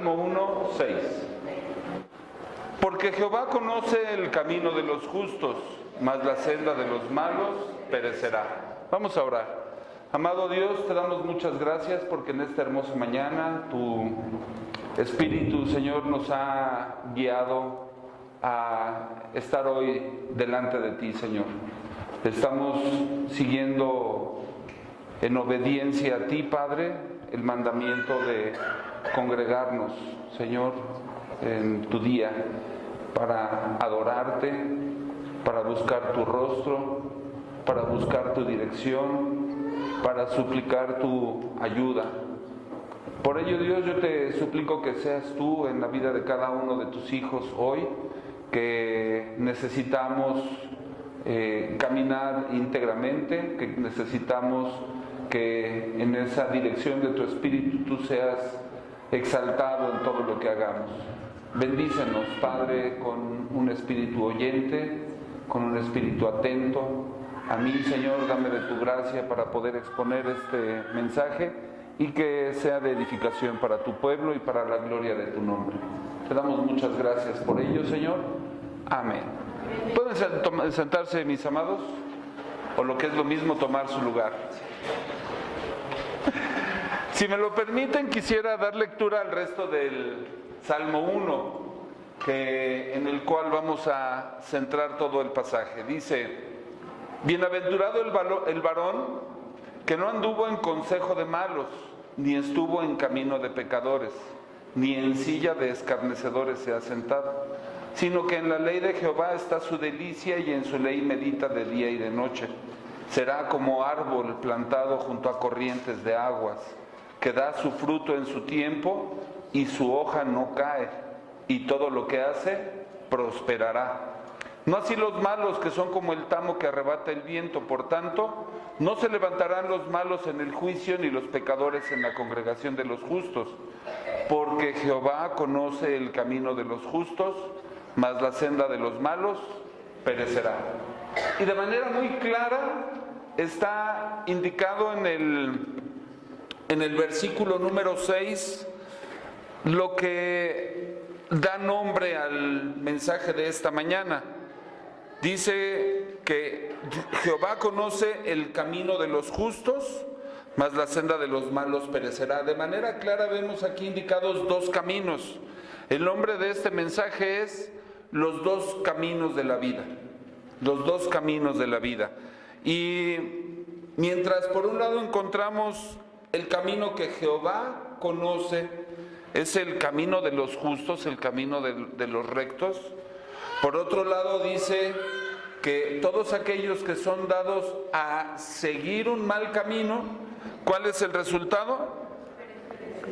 Salmo 1, 6. Porque Jehová conoce el camino de los justos, mas la senda de los malos perecerá. Vamos a orar. Amado Dios, te damos muchas gracias porque en esta hermosa mañana tu Espíritu, Señor, nos ha guiado a estar hoy delante de ti, Señor. Estamos siguiendo en obediencia a ti, Padre, el mandamiento de congregarnos, Señor, en tu día, para adorarte, para buscar tu rostro, para buscar tu dirección, para suplicar tu ayuda. Por ello, Dios, yo te suplico que seas tú en la vida de cada uno de tus hijos hoy, que necesitamos caminar íntegramente, que necesitamos que en esa dirección de tu Espíritu tú seas exaltado en todo lo que hagamos. Bendícenos, Padre, con un espíritu oyente, con un espíritu atento. A mí, Señor, dame de tu gracia para poder exponer este mensaje y que sea de edificación para tu pueblo y para la gloria de tu nombre. Te damos muchas gracias por ello, Señor. Amén. ¿Pueden sentarse, mis amados? O lo que es lo mismo, tomar su lugar. Si me lo permiten, quisiera dar lectura al resto del Salmo 1, en el cual vamos a centrar todo el pasaje. Dice: bienaventurado el varón que no anduvo en consejo de malos, ni estuvo en camino de pecadores, ni en silla de escarnecedores se ha sentado, sino que en la ley de Jehová está su delicia, y en su ley medita de día y de noche. Será como árbol plantado junto a corrientes de aguas, que da su fruto en su tiempo, y su hoja no cae, y todo lo que hace prosperará. No así los malos, que son como el tamo que arrebata el viento. Por tanto, no se levantarán los malos en el juicio, ni los pecadores en la congregación de los justos. Porque Jehová conoce el camino de los justos, mas la senda de los malos perecerá. Y de manera muy clara está indicado en el versículo número 6 lo que da nombre al mensaje de esta mañana. Dice que Jehová conoce el camino de los justos, mas la senda de los malos perecerá. De manera clara vemos aquí indicados dos caminos. El nombre de este mensaje es los dos caminos de la vida. Los dos caminos de la vida. Y mientras por un lado encontramos el camino que Jehová conoce, es el camino de los justos, el camino de los rectos. Por otro lado dice que todos aquellos que son dados a seguir un mal camino, ¿cuál es el resultado?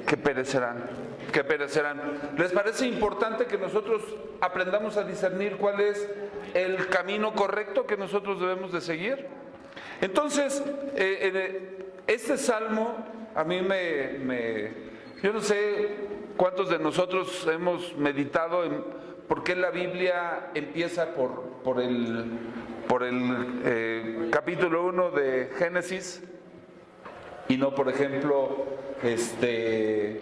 Que perecerán, que perecerán. ¿Les parece importante que nosotros aprendamos a discernir cuál es el camino correcto que nosotros debemos de seguir? Entonces, este salmo, a mí yo no sé cuántos de nosotros hemos meditado en por qué la Biblia empieza por el capítulo 1 de Génesis y no, por ejemplo,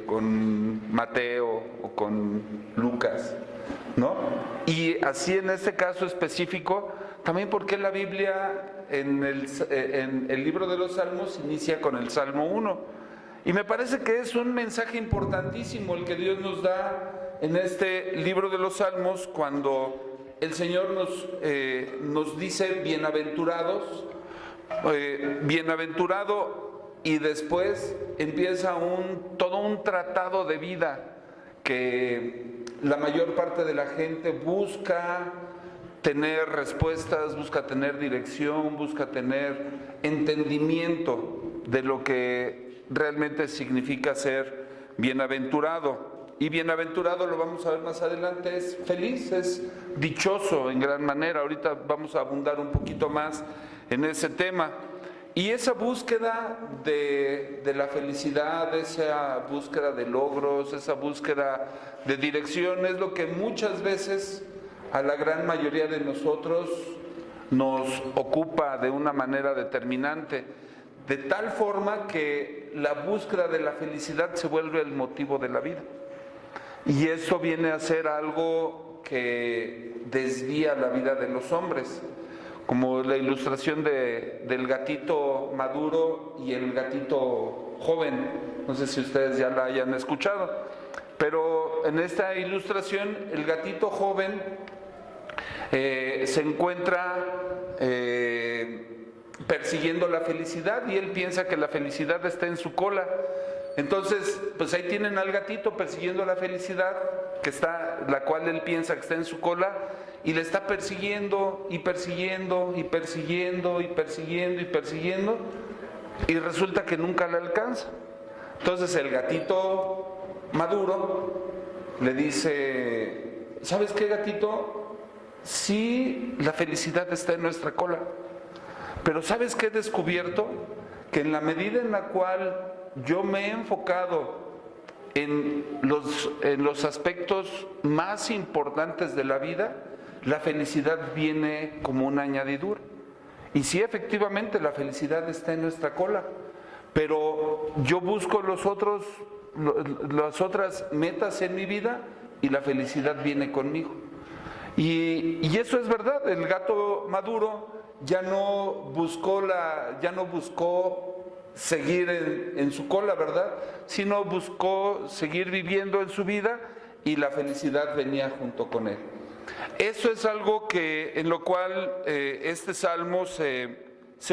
con Mateo o con Lucas, ¿no? Y así en este caso específico, también por qué la Biblia en el libro de los Salmos inicia con el Salmo 1. Y me parece que es un mensaje importantísimo el que Dios nos da en este libro de los Salmos, cuando el Señor nos dice bienaventurados, bienaventurado, y después empieza todo un tratado de vida que la mayor parte de la gente busca tener respuestas, busca tener dirección, busca tener entendimiento de lo que realmente significa ser bienaventurado. Y bienaventurado, lo vamos a ver más adelante, es feliz, es dichoso en gran manera. Ahorita vamos a abundar un poquito más en ese tema. Y esa búsqueda de la felicidad, esa búsqueda de logros, esa búsqueda de dirección es lo que muchas veces a la gran mayoría de nosotros nos ocupa de una manera determinante, de tal forma que la búsqueda de la felicidad se vuelve el motivo de la vida. Y esto viene a ser algo que desvía la vida de los hombres, como la ilustración del gatito maduro y el gatito joven. No sé si ustedes ya la hayan escuchado, pero en esta ilustración el gatito joven se encuentra persiguiendo la felicidad y él piensa que la felicidad está en su cola. Entonces, pues ahí tienen al gatito persiguiendo la felicidad, la cual él piensa que está en su cola, y le está persiguiendo y persiguiendo y persiguiendo y persiguiendo y persiguiendo, y resulta que nunca la alcanza. Entonces el gatito maduro le dice: ¿sabes qué, gatito? Sí, la felicidad está en nuestra cola, pero ¿sabes qué he descubierto? Que en la medida en la cual yo me he enfocado en los aspectos más importantes de la vida, la felicidad viene como una añadidura. Y sí, efectivamente, la felicidad está en nuestra cola, pero yo busco las otras metas en mi vida y la felicidad viene conmigo. Y eso es verdad. El gato maduro ya no buscó seguir en su cola, ¿verdad? Sino buscó seguir viviendo en su vida, y la felicidad venía junto con él. Eso es algo en lo cual este salmo se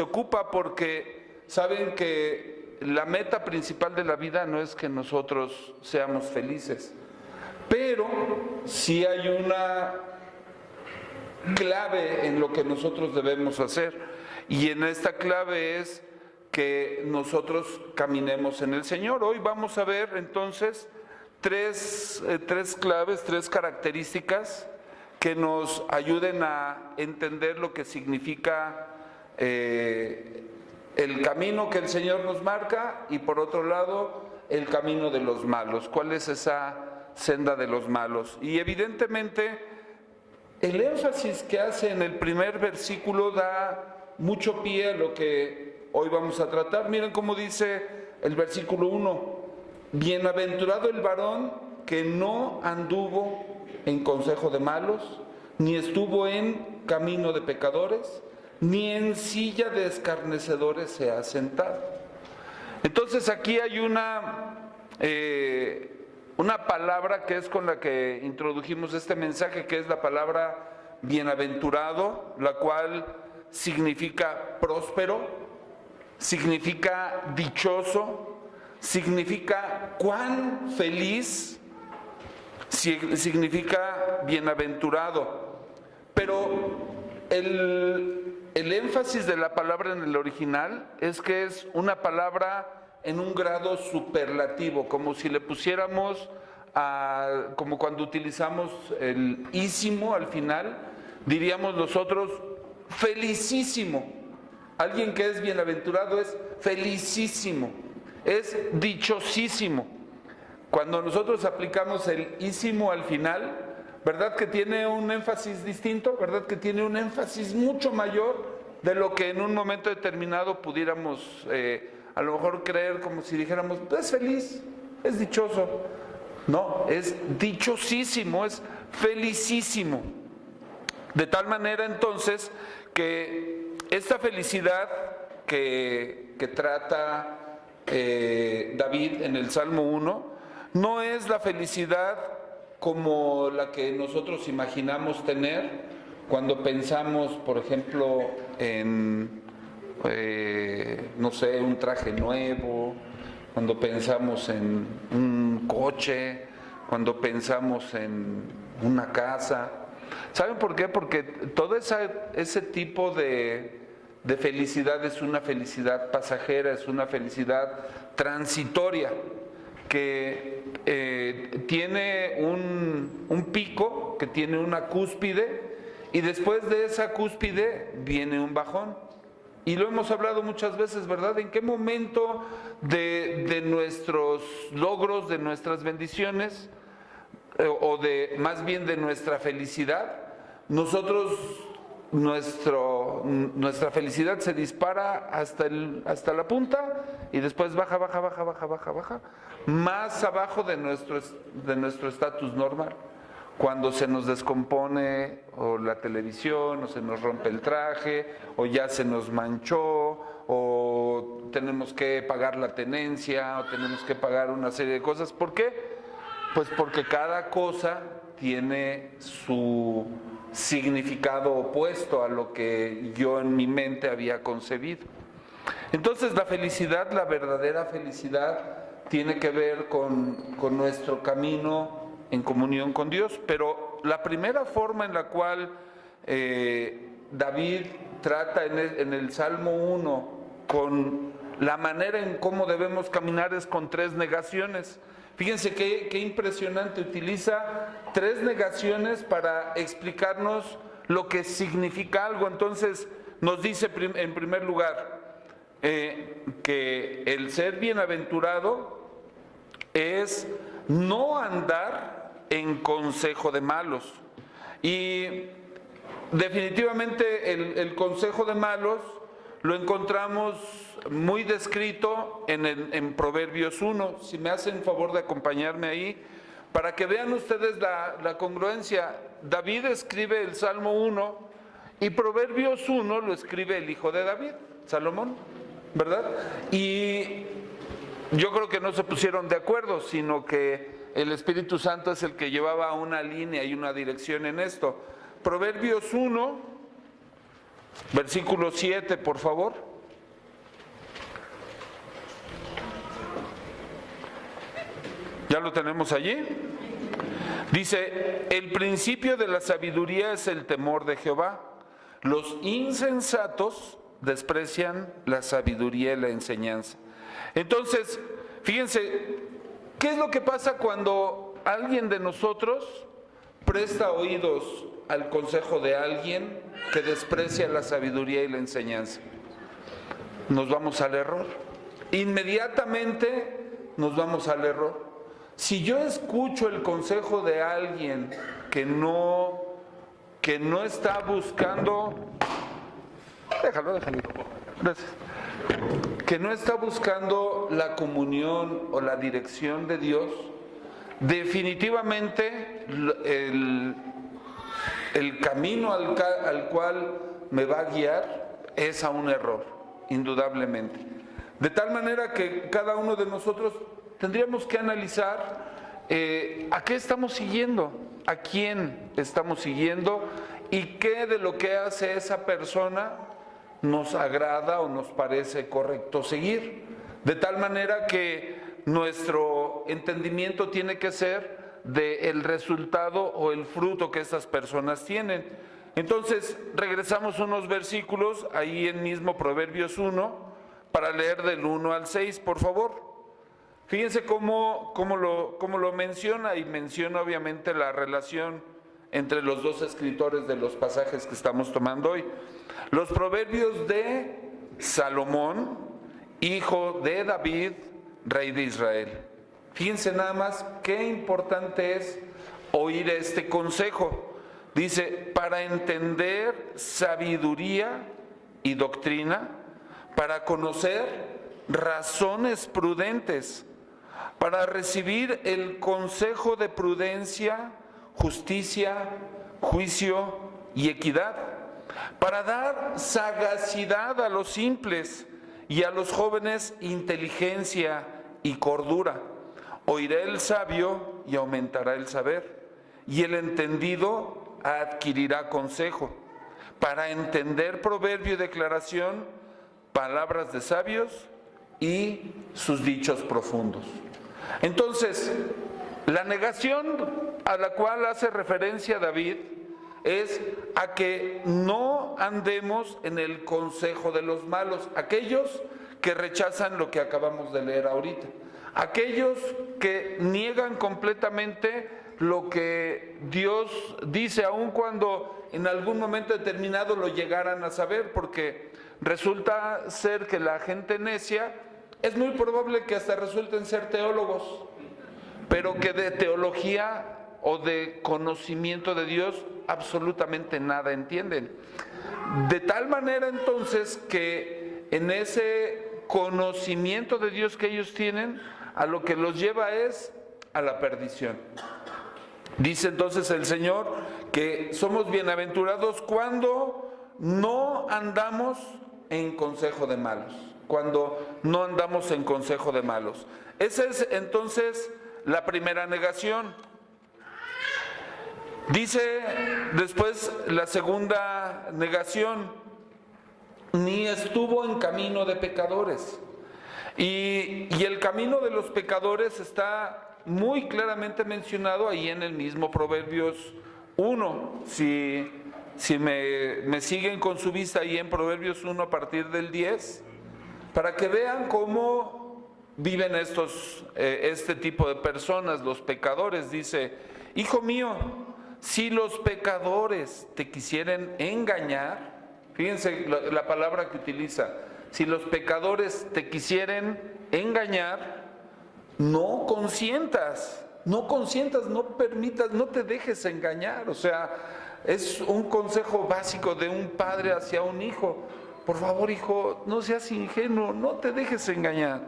ocupa, porque saben que la meta principal de la vida no es que nosotros seamos felices, pero sí hay una clave en lo que nosotros debemos hacer, y en esta clave es que nosotros caminemos en el Señor. Hoy vamos a ver entonces tres claves, tres características que nos ayuden a entender lo que significa el camino que el Señor nos marca, y por otro lado el camino de los malos. ¿Cuál es esa senda de los malos? Y evidentemente el énfasis que hace en el primer versículo da mucho pie a lo que hoy vamos a tratar. Miren cómo dice el versículo 1: bienaventurado el varón que no anduvo en consejo de malos, ni estuvo en camino de pecadores, ni en silla de escarnecedores se ha sentado. Entonces aquí hay una palabra que es con la que introdujimos este mensaje, que es la palabra bienaventurado, la cual significa próspero, significa dichoso, significa cuán feliz, significa bienaventurado. Pero el énfasis de la palabra en el original es que es una palabra en un grado superlativo, como si le pusiéramos, como cuando utilizamos el ísimo al final, diríamos nosotros felicísimo. Alguien que es bienaventurado es felicísimo, es dichosísimo. Cuando nosotros aplicamos el ísimo al final, ¿verdad que tiene un énfasis distinto? ¿Verdad que tiene un énfasis mucho mayor de lo que en un momento determinado pudiéramos a lo mejor creer, como si dijéramos, es feliz, es dichoso? No, es dichosísimo, es felicísimo. De tal manera entonces que esta felicidad que trata David en el Salmo 1 no es la felicidad como la que nosotros imaginamos tener cuando pensamos, por ejemplo, en, no sé, un traje nuevo, cuando pensamos en un coche, cuando pensamos en una casa. ¿Saben por qué? Porque todo ese tipo de felicidad es una felicidad pasajera, es una felicidad transitoria, que tiene un pico, que tiene una cúspide, y después de esa cúspide viene un bajón. Y lo hemos hablado muchas veces, ¿verdad? ¿En qué momento de nuestros logros, de nuestras bendiciones, más bien de nuestra felicidad, nuestra felicidad se dispara hasta la punta, y después baja, más abajo de nuestro estatus normal. Cuando se nos descompone o la televisión, o se nos rompe el traje, o ya se nos manchó, o tenemos que pagar la tenencia, o tenemos que pagar una serie de cosas. ¿Por qué? Pues porque cada cosa tiene su significado opuesto a lo que yo en mi mente había concebido. Entonces la felicidad, la verdadera felicidad, tiene que ver con nuestro camino en comunión con Dios, pero la primera forma en la cual David trata en el Salmo 1 con la manera en cómo debemos caminar es con 3 negaciones. Fíjense qué impresionante, utiliza 3 negaciones para explicarnos lo que significa algo. Entonces nos dice en primer lugar que el ser bienaventurado es no andar en consejo de malos. Y definitivamente el consejo de malos lo encontramos muy descrito en Proverbios 1. Si me hacen favor de acompañarme ahí, para que vean ustedes la congruencia. David escribe el Salmo 1 y Proverbios 1 lo escribe el hijo de David, Salomón, ¿verdad? Y yo creo que no se pusieron de acuerdo, sino que el Espíritu Santo es el que llevaba una línea y una dirección en esto. Proverbios 1, versículo 7, por favor. ¿Ya lo tenemos allí? Dice, el principio de la sabiduría es el temor de Jehová. Los insensatos desprecian la sabiduría y la enseñanza. Entonces, fíjense, ¿qué es lo que pasa cuando alguien de nosotros presta oídos al consejo de alguien que desprecia la sabiduría y la enseñanza? Nos vamos al error. Inmediatamente nos vamos al error. Si yo escucho el consejo de alguien que no está buscando, déjalo. Gracias. Que no está buscando la comunión o la dirección de Dios, definitivamente el camino al cual me va a guiar es a un error, indudablemente. De tal manera que cada uno de nosotros tendríamos que analizar a qué estamos siguiendo, a quién estamos siguiendo y qué de lo que hace esa persona nos agrada o nos parece correcto seguir. De tal manera que nuestro entendimiento tiene que ser del resultado o el fruto que estas personas tienen. Entonces, regresamos unos versículos ahí en mismo Proverbios 1 para leer del 1 al 6, por favor. Fíjense cómo lo menciona, y menciona obviamente la relación entre los dos escritores de los pasajes que estamos tomando hoy. Los proverbios de Salomón, hijo de David, rey de Israel. Fíjense nada más qué importante es oír este consejo. Dice, para entender sabiduría y doctrina, para conocer razones prudentes, para recibir el consejo de prudencia, justicia, juicio y equidad, para dar sagacidad a los simples y a los jóvenes inteligencia y cordura. Oirá el sabio y aumentará el saber, y el entendido adquirirá consejo. Para entender proverbio y declaración, palabras de sabios y sus dichos profundos. Entonces, la negación a la cual hace referencia David es a que no andemos en el consejo de los malos, aquellos que rechazan lo que acabamos de leer ahorita, aquellos que niegan completamente lo que Dios dice, aun cuando en algún momento determinado lo llegaran a saber, porque resulta ser que la gente necia es muy probable que hasta resulten ser teólogos, pero que de teología o de conocimiento de Dios absolutamente nada entienden. De tal manera entonces que en ese conocimiento de Dios que ellos tienen, a lo que los lleva es a la perdición. Dice entonces el Señor que somos bienaventurados cuando no andamos en consejo de malos. Cuando no andamos en consejo de malos. Esa es entonces la primera negación. Dice después la segunda negación: ni estuvo en camino de pecadores. Y el camino de los pecadores está muy claramente mencionado ahí en el mismo Proverbios 1. Si me siguen con su vista ahí en Proverbios 1 a partir del 10, para que vean cómo viven este tipo de personas, los pecadores. Dice: hijo mío, si los pecadores te quisieren engañar, fíjense la palabra que utiliza, si los pecadores te quisieren engañar, no consientas, no permitas, no te dejes engañar. O sea, es un consejo básico de un padre hacia un hijo. Por favor, hijo, no seas ingenuo, no te dejes engañar.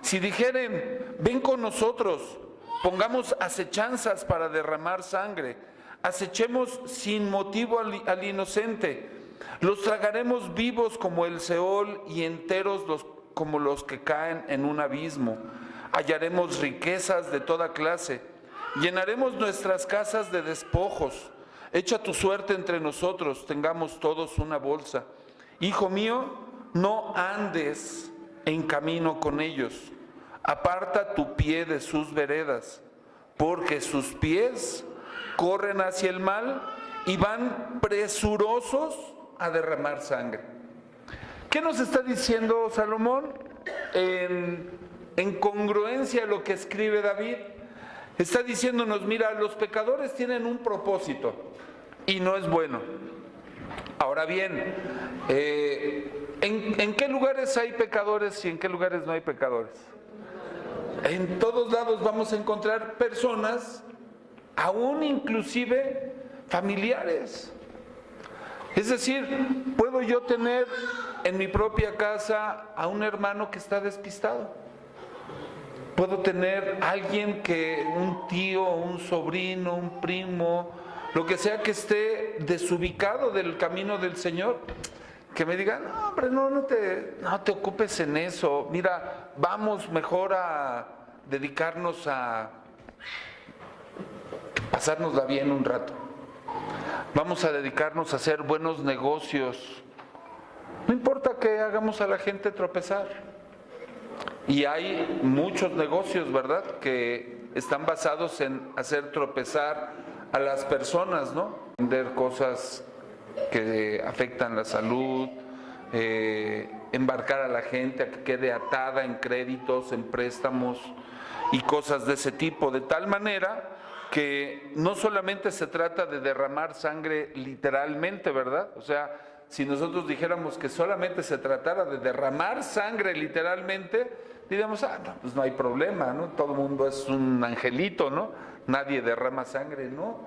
Si dijeren, ven con nosotros, pongamos acechanzas para derramar sangre, acechemos sin motivo al inocente, los tragaremos vivos como el Seol y enteros como los que caen en un abismo. Hallaremos riquezas de toda clase, llenaremos nuestras casas de despojos. Echa tu suerte entre nosotros, tengamos todos una bolsa. Hijo mío, no andes en camino con ellos, aparta tu pie de sus veredas, porque sus pies corren hacia el mal y van presurosos a derramar sangre. ¿Qué nos está diciendo Salomón? En congruencia a lo que escribe David, está diciéndonos: mira, los pecadores tienen un propósito y no es bueno. Ahora bien, ¿en qué lugares hay pecadores y en qué lugares no hay pecadores? En todos lados vamos a encontrar personas, aún inclusive familiares. Es decir, puedo yo tener en mi propia casa a un hermano que está despistado. Puedo tener alguien un tío, un sobrino, un primo, lo que sea, que esté desubicado del camino del Señor, que me diga: no, hombre, no te ocupes en eso. Mira, vamos mejor a dedicarnos a pasárnosla bien un rato. Vamos a dedicarnos a hacer buenos negocios. No importa que hagamos a la gente tropezar. Y hay muchos negocios, ¿verdad?, que están basados en hacer tropezar a las personas, ¿no? Vender cosas que afectan la salud, embarcar a la gente a que quede atada en créditos, en préstamos y cosas de ese tipo, de tal manera que no solamente se trata de derramar sangre literalmente, ¿verdad? O sea, si nosotros dijéramos que solamente se tratara de derramar sangre literalmente, diríamos: no, pues no hay problema, ¿no? Todo el mundo es un angelito, ¿no? Nadie derrama sangre, ¿no?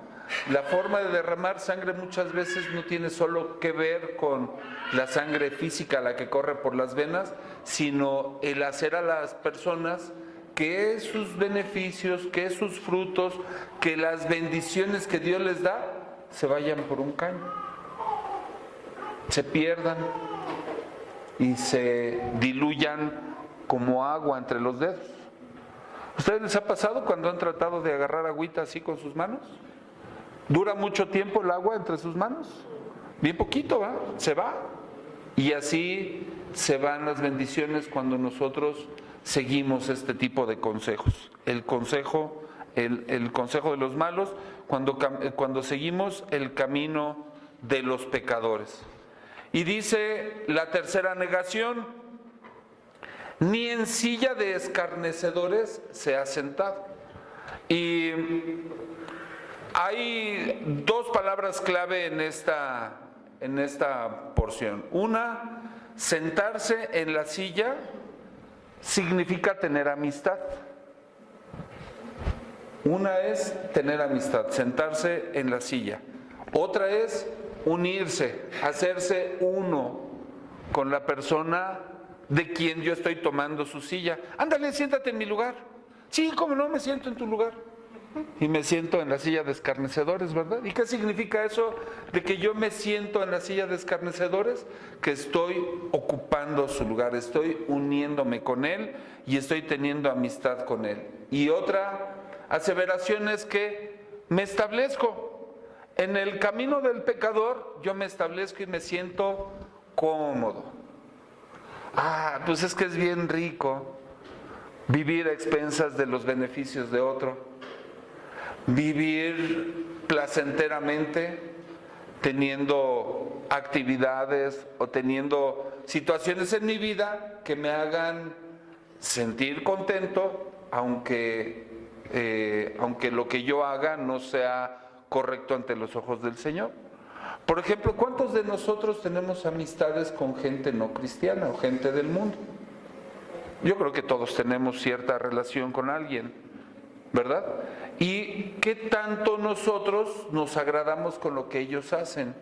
La forma de derramar sangre muchas veces no tiene solo que ver con la sangre física, la que corre por las venas, sino el hacer a las personas que sus beneficios, que sus frutos, que las bendiciones que Dios les da, se vayan por un caño, se pierdan y se diluyan como agua entre los dedos. ¿Ustedes les ha pasado cuando han tratado de agarrar agüita así con sus manos? ¿Dura mucho tiempo el agua entre sus manos? Bien poquito, ¿va? Se va. Y así se van las bendiciones cuando nosotros seguimos este tipo de consejos. El consejo de los malos, cuando seguimos el camino de los pecadores. Y dice la tercera negación: ni en silla de escarnecedores se ha sentado. Y hay dos palabras clave en esta porción. Una, sentarse en la silla significa tener amistad. Una es tener amistad, sentarse en la silla. Otra es unirse, hacerse uno con la persona de quien yo estoy tomando su silla. Ándale, siéntate en mi lugar. Sí, cómo no, me siento en tu lugar. Y me siento en la silla de escarnecedores, ¿verdad? ¿Y qué significa eso de que yo me siento en la silla de escarnecedores? Que estoy ocupando su lugar, estoy uniéndome con él y estoy teniendo amistad con él. Y otra aseveración es que me establezco en el camino del pecador, yo me establezco y me siento cómodo. Pues es que es bien rico vivir a expensas de los beneficios de otro. Vivir placenteramente teniendo actividades o teniendo situaciones en mi vida que me hagan sentir contento, aunque lo que yo haga no sea correcto ante los ojos del Señor. Por ejemplo, ¿cuántos de nosotros tenemos amistades con gente no cristiana o gente del mundo? Yo creo que todos tenemos cierta relación con alguien, ¿verdad? ¿Y qué tanto nosotros nos agradamos con lo que ellos hacen?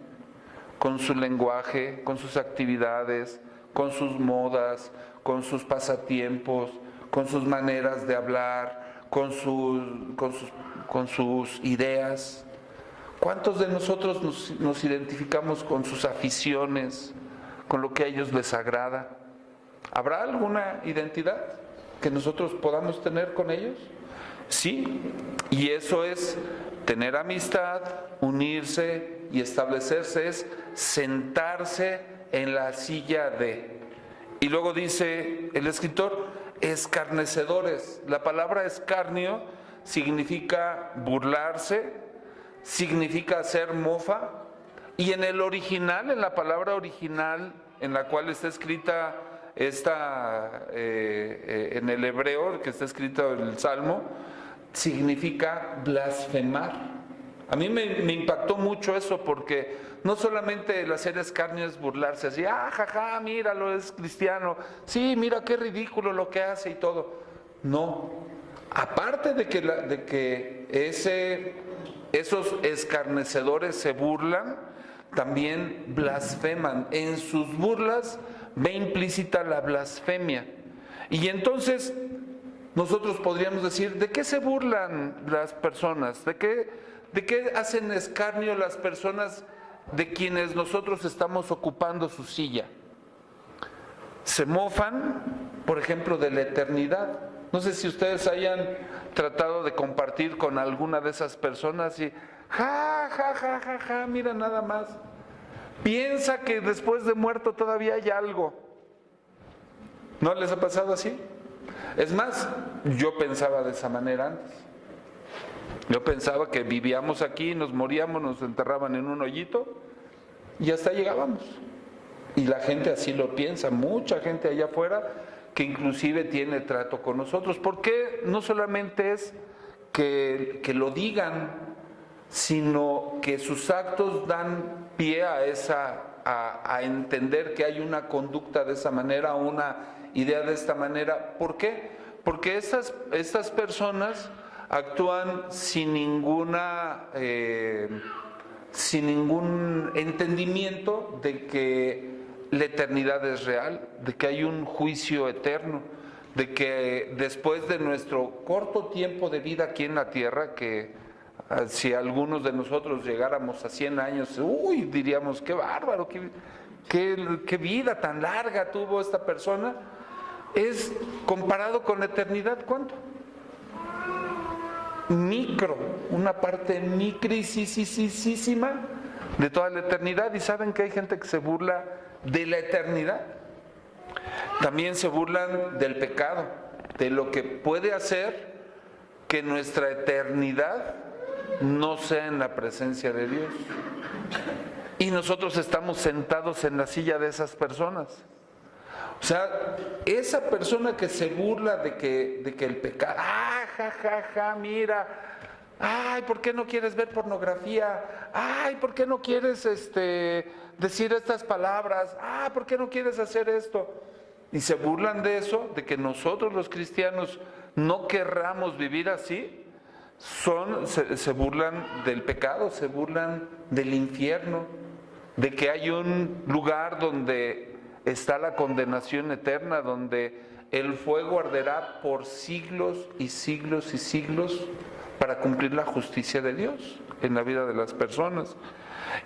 Con su lenguaje, con sus actividades, con sus modas, con sus pasatiempos, con sus maneras de hablar, con sus ideas. ¿Cuántos de nosotros nos identificamos con sus aficiones, con lo que a ellos les agrada? ¿Habrá alguna identidad que nosotros podamos tener con ellos? Sí, y eso es tener amistad, unirse y establecerse, es sentarse en la silla de. Y luego dice el escritor, escarnecedores. La palabra escarnio significa burlarse, significa hacer mofa, y en el original, en la palabra original en la cual está escrita en el hebreo, que está escrito en el Salmo, significa blasfemar. A mí me impactó mucho eso, porque no solamente el hacer escarnio es burlarse, así, jaja, míralo, es cristiano, sí, mira qué ridículo lo que hace y todo. No, aparte de que esos escarnecedores se burlan, también blasfeman. En sus burlas ve implícita la blasfemia. Y entonces nosotros podríamos decir, ¿de qué se burlan las personas? ¿De qué hacen escarnio las personas de quienes nosotros estamos ocupando su silla? Se mofan, por ejemplo, de la eternidad. No sé si ustedes hayan tratado de compartir con alguna de esas personas y mira nada más. Piensa que después de muerto todavía hay algo. ¿No les ha pasado así? Es más, yo pensaba de esa manera antes. Yo pensaba que vivíamos aquí, nos moríamos, nos enterraban en un hoyito y hasta llegábamos. Y la gente así lo piensa, mucha gente allá afuera que inclusive tiene trato con nosotros. Porque no solamente es que lo digan, sino que sus actos dan pie a entender que hay una conducta de esa manera, una idea de esta manera. ¿Por qué? Porque estas personas actúan sin ningún entendimiento de que la eternidad es real, de que hay un juicio eterno, de que después de nuestro corto tiempo de vida aquí en la tierra, que si algunos de nosotros llegáramos a 100 años, diríamos, qué bárbaro, qué vida tan larga tuvo esta persona, es comparado con la eternidad, ¿cuánto? Una parte micrisísima de toda la eternidad. Y saben que hay gente que se burla de la eternidad. También se burlan del pecado, de lo que puede hacer que nuestra eternidad no sea en la presencia de Dios. Y nosotros estamos sentados en la silla de esas personas. O sea, esa persona que se burla de que el pecado, mira, ¿por qué no quieres ver pornografía? ¿Por qué no quieres decir estas palabras? ¿Por qué no quieres hacer esto? Y se burlan de eso, de que nosotros los cristianos no querramos vivir así. Se burlan del pecado, se burlan del infierno, de que hay un lugar donde está la condenación eterna, donde el fuego arderá por siglos y siglos y siglos para cumplir la justicia de Dios en la vida de las personas.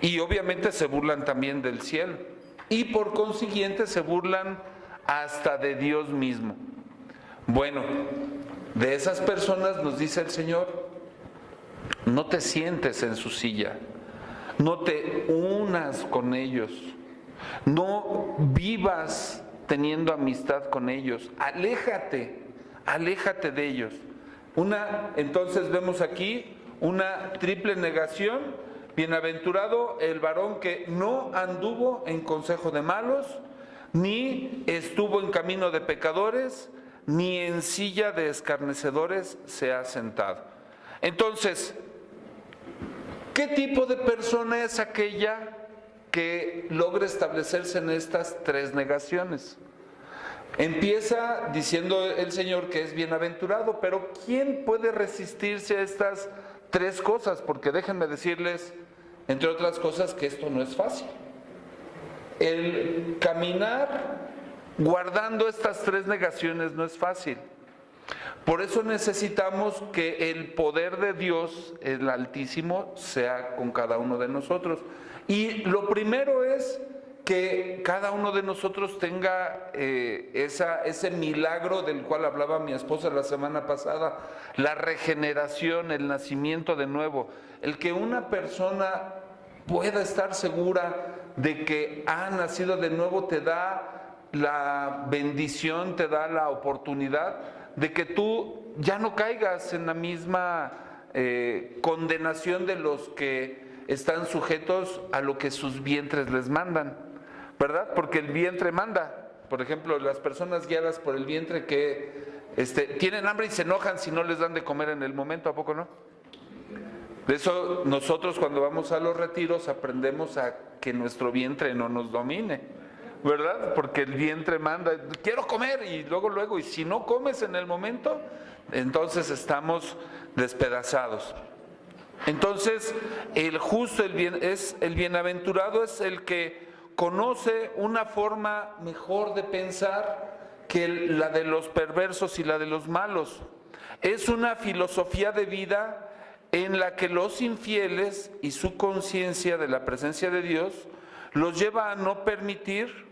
Y obviamente se burlan también del cielo, y por consiguiente se burlan hasta de Dios mismo. Bueno, de esas personas nos dice el Señor: no te sientes en su silla, no te unas con ellos, no vivas teniendo amistad con ellos, aléjate de ellos. Entonces vemos aquí una triple negación. Bienaventurado el varón que no anduvo en consejo de malos, ni estuvo en camino de pecadores, ni en silla de escarnecedores se ha sentado. Entonces, ¿qué tipo de persona es aquella que logra establecerse en estas tres negaciones? Empieza diciendo el Señor que es bienaventurado, pero ¿quién puede resistirse a estas tres cosas? Porque déjenme decirles, entre otras cosas, que esto no es fácil. El caminar guardando estas tres negaciones no es fácil. Por eso necesitamos que el poder de Dios, el Altísimo, sea con cada uno de nosotros. Y lo primero es que cada uno de nosotros tenga ese milagro del cual hablaba mi esposa la semana pasada, la regeneración, el nacimiento de nuevo, el que una persona pueda estar segura de que ha nacido de nuevo, te da la bendición, te da la oportunidad de que tú ya no caigas en la misma condenación de los que están sujetos a lo que sus vientres les mandan, ¿verdad? Porque el vientre manda. Por ejemplo, las personas guiadas por el vientre que tienen hambre y se enojan si no les dan de comer en el momento, ¿a poco no? De eso nosotros, cuando vamos a los retiros, aprendemos a que nuestro vientre no nos domine, ¿verdad? Porque el vientre manda, quiero comer, y luego, y si no comes en el momento, entonces estamos despedazados. Entonces, el justo, el bienaventurado es el que conoce una forma mejor de pensar que la de los perversos y la de los malos. Es una filosofía de vida en la que los infieles y su conciencia de la presencia de Dios los lleva a no permitir,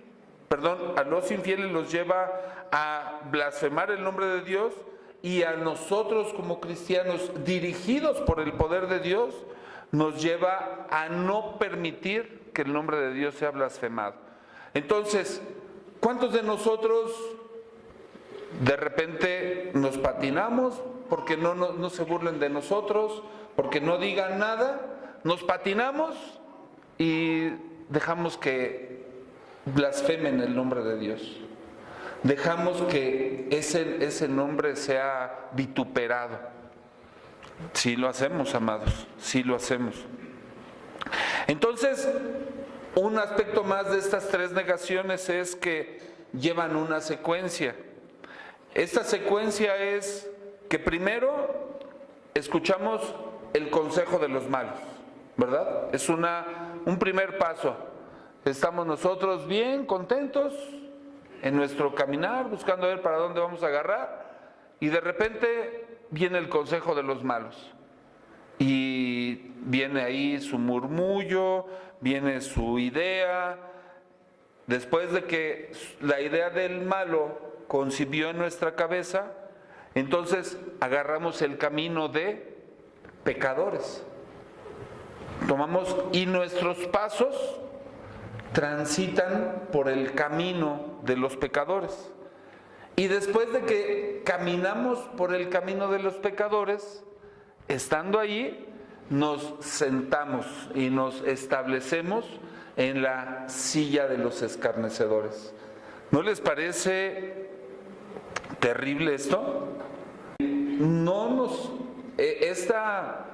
a los infieles los lleva a blasfemar el nombre de Dios, y a nosotros como cristianos, dirigidos por el poder de Dios, nos lleva a no permitir que el nombre de Dios sea blasfemado. Entonces, ¿cuántos de nosotros de repente nos patinamos porque no se burlen de nosotros, porque no digan nada? Nos patinamos y dejamos que blasfemen el nombre de Dios. Dejamos que ese nombre sea vituperado. Sí lo hacemos, amados, sí lo hacemos. Entonces, un aspecto más de estas tres negaciones es que llevan una secuencia. Esta secuencia es que primero escuchamos el consejo de los malos, ¿verdad? Es un primer paso. Estamos nosotros bien contentos en nuestro caminar, buscando ver para dónde vamos a agarrar, y de repente viene el consejo de los malos. Y viene ahí su murmullo, viene su idea. Después de que la idea del malo concibió en nuestra cabeza, entonces agarramos el camino de pecadores. Tomamos, y nuestros pasos transitan por el camino de los pecadores. Y después de que caminamos por el camino de los pecadores, estando ahí, nos sentamos y nos establecemos en la silla de los escarnecedores. ¿No les parece terrible esto? Esta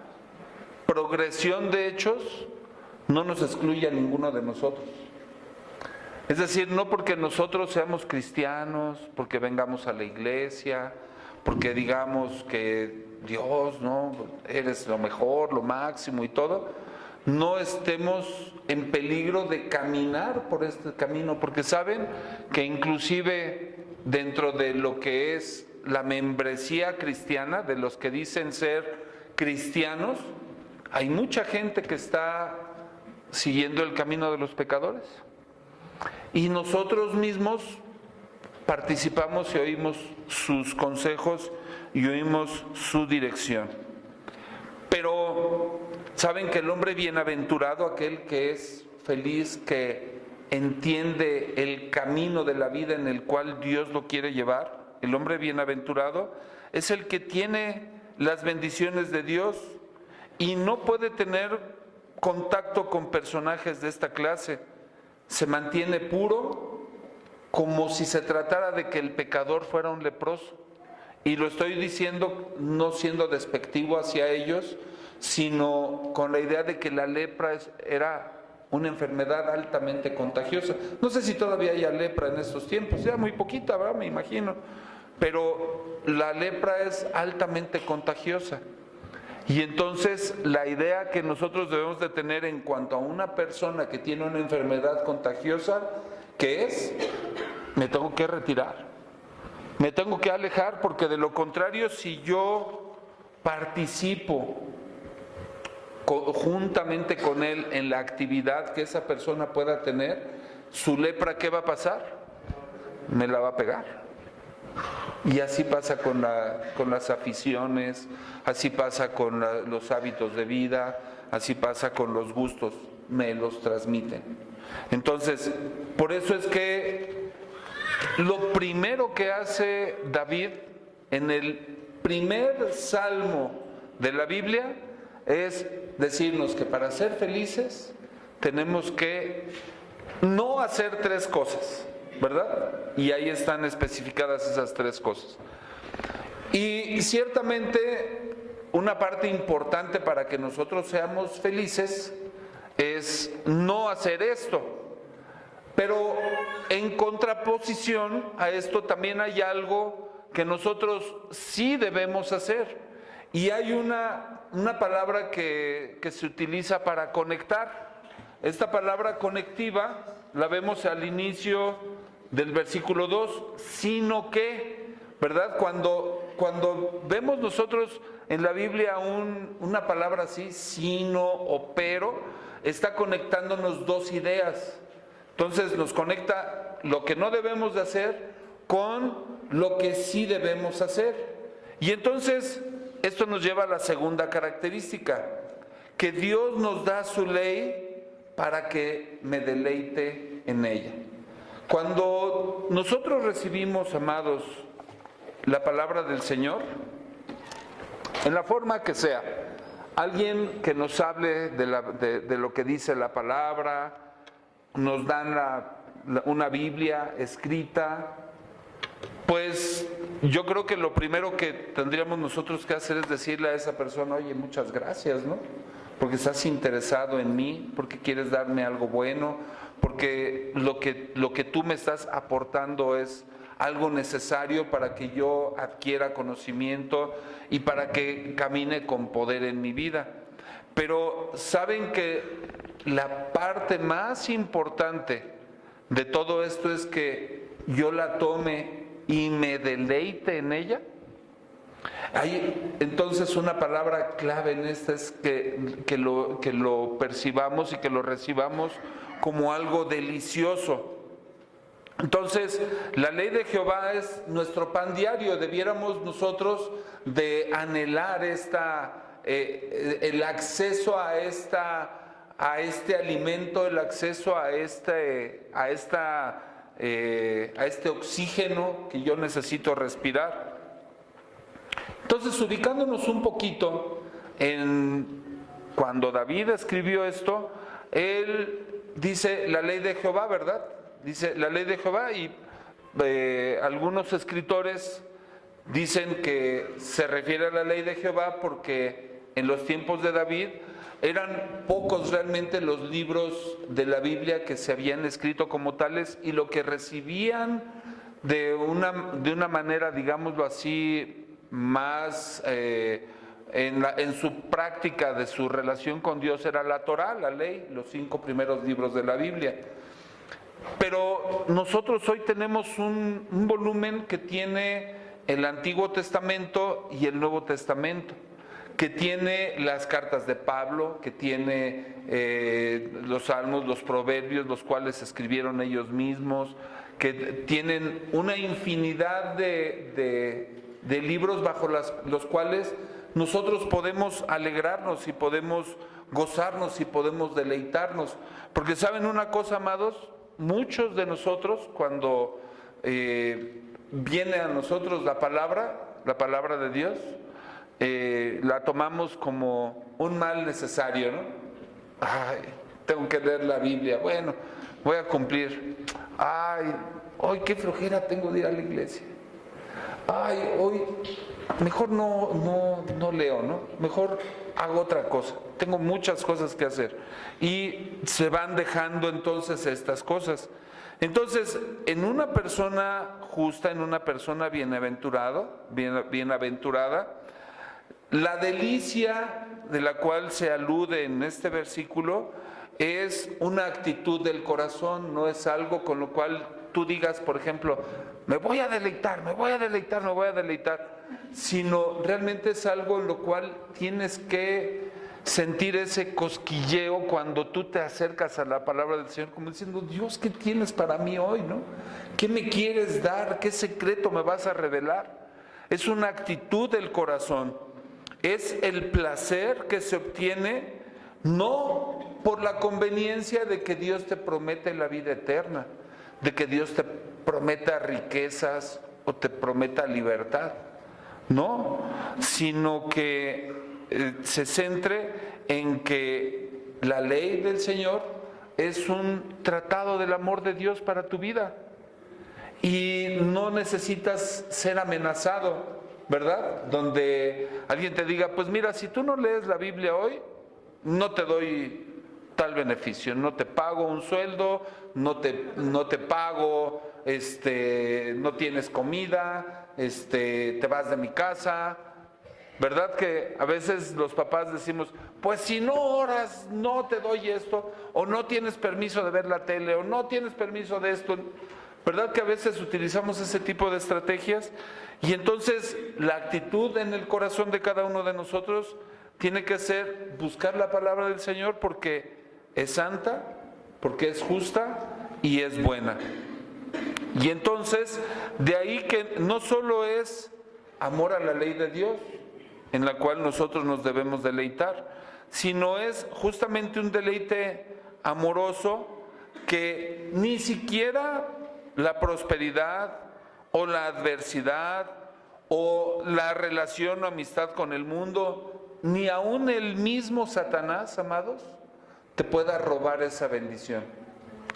progresión de hechos no nos excluye a ninguno de nosotros. Es decir, no porque nosotros seamos cristianos, porque vengamos a la iglesia, porque digamos que Dios, ¿no?, eres lo mejor, lo máximo y todo, no estemos en peligro de caminar por este camino, porque saben que inclusive dentro de lo que es la membresía cristiana, de los que dicen ser cristianos, hay mucha gente que está siguiendo el camino de los pecadores. Y nosotros mismos participamos y oímos sus consejos y oímos su dirección. Pero saben que el hombre bienaventurado, aquel que es feliz, que entiende el camino de la vida en el cual Dios lo quiere llevar, el hombre bienaventurado es el que tiene las bendiciones de Dios y no puede tener contacto con personajes de esta clase. Se mantiene puro, como si se tratara de que el pecador fuera un leproso. Y lo estoy diciendo no siendo despectivo hacia ellos, sino con la idea de que la lepra era una enfermedad altamente contagiosa. No sé si todavía haya lepra en estos tiempos, ya muy poquita, ¿verdad? Me imagino. Pero la lepra es altamente contagiosa. Y entonces la idea que nosotros debemos de tener en cuanto a una persona que tiene una enfermedad contagiosa, que es, me tengo que retirar, me tengo que alejar, porque de lo contrario, si yo participo juntamente con él en la actividad que esa persona pueda tener, su lepra, ¿qué va a pasar? Me la va a pegar. Y así pasa con las aficiones, así pasa con los hábitos de vida, así pasa con los gustos, me los transmiten. Entonces, por eso es que lo primero que hace David en el primer salmo de la Biblia es decirnos que para ser felices tenemos que no hacer tres cosas, ¿verdad? Y ahí están especificadas esas tres cosas. Y ciertamente una parte importante para que nosotros seamos felices es no hacer esto. Pero en contraposición a esto también hay algo que nosotros sí debemos hacer. Y hay una palabra que se utiliza para conectar. Esta palabra conectiva la vemos al inicio del versículo 2, sino que, ¿verdad? Cuando vemos nosotros en la Biblia una palabra así, sino o pero, está conectándonos dos ideas. Entonces nos conecta lo que no debemos de hacer con lo que sí debemos hacer. Y entonces esto nos lleva a la segunda característica, que Dios nos da su ley para que me deleite en ella. Cuando nosotros recibimos, amados, la palabra del Señor, en la forma que sea, alguien que nos hable de lo que dice la palabra, nos dan una Biblia escrita, pues yo creo que lo primero que tendríamos nosotros que hacer es decirle a esa persona, oye, muchas gracias, ¿no? Porque estás interesado en mí, porque quieres darme algo bueno, porque lo que tú me estás aportando es algo necesario para que yo adquiera conocimiento y para que camine con poder en mi vida. Pero saben que la parte más importante de todo esto es que yo la tome y me deleite en ella. Hay entonces una palabra clave en esta es que lo percibamos y que lo recibamos como algo delicioso. Entonces, la ley de Jehová es nuestro pan diario. Debiéramos nosotros de anhelar el acceso a este alimento, el acceso a este oxígeno que yo necesito respirar. Entonces, ubicándonos un poquito en cuando David escribió esto, él dice la ley de Jehová, ¿verdad? Dice la ley de Jehová y algunos escritores dicen que se refiere a la ley de Jehová porque en los tiempos de David eran pocos realmente los libros de la Biblia que se habían escrito como tales y lo que recibían de una manera, digámoslo así, más en su práctica de su relación con Dios era la Torá, la ley, los 5 primeros libros de la Biblia. Pero nosotros hoy tenemos un volumen que tiene el Antiguo Testamento y el Nuevo Testamento, que tiene las cartas de Pablo, que tiene los salmos, los proverbios, los cuales escribieron ellos mismos, que tienen una infinidad de libros bajo los cuales nosotros podemos alegrarnos y podemos gozarnos y podemos deleitarnos. Porque ¿saben una cosa, amados? Muchos de nosotros, cuando viene a nosotros la palabra de Dios, la tomamos como un mal necesario, ¿no? Ay, tengo que leer la Biblia, bueno, voy a cumplir. Ay, hoy qué flojera tengo de ir a la iglesia. Ay, hoy mejor no leo, ¿no? Mejor hago otra cosa. Tengo muchas cosas que hacer. Y se van dejando entonces estas cosas. Entonces, en una persona justa, en una persona bienaventurada, la delicia de la cual se alude en este versículo es una actitud del corazón, no es algo con lo cual tú digas, por ejemplo, me voy a deleitar, sino realmente es algo en lo cual tienes que sentir ese cosquilleo cuando tú te acercas a la palabra del Señor, como diciendo, Dios, ¿qué tienes para mí hoy, no? ¿Qué me quieres dar? ¿Qué secreto me vas a revelar? Es una actitud del corazón, es el placer que se obtiene no por la conveniencia de que Dios te promete la vida eterna, de que Dios te prometa riquezas o te prometa libertad, no, sino que se centre en que la ley del Señor es un tratado del amor de Dios para tu vida y no necesitas ser amenazado, ¿verdad? Donde alguien te diga, pues mira, si tú no lees la Biblia hoy, no te doy tal beneficio, no te pago un sueldo, no te pago, no tienes comida, te vas de mi casa. ¿Verdad que a veces los papás decimos, pues si no oras, no te doy esto, o no tienes permiso de ver la tele, o no tienes permiso de esto? ¿Verdad que a veces utilizamos ese tipo de estrategias? Y entonces la actitud en el corazón de cada uno de nosotros tiene que ser buscar la palabra del Señor porque es santa, porque es justa y es buena. Y entonces, de ahí que no solo es amor a la ley de Dios, en la cual nosotros nos debemos deleitar, sino es justamente un deleite amoroso que ni siquiera la prosperidad o la adversidad o la relación o amistad con el mundo, ni aún el mismo Satanás, amados, te pueda robar esa bendición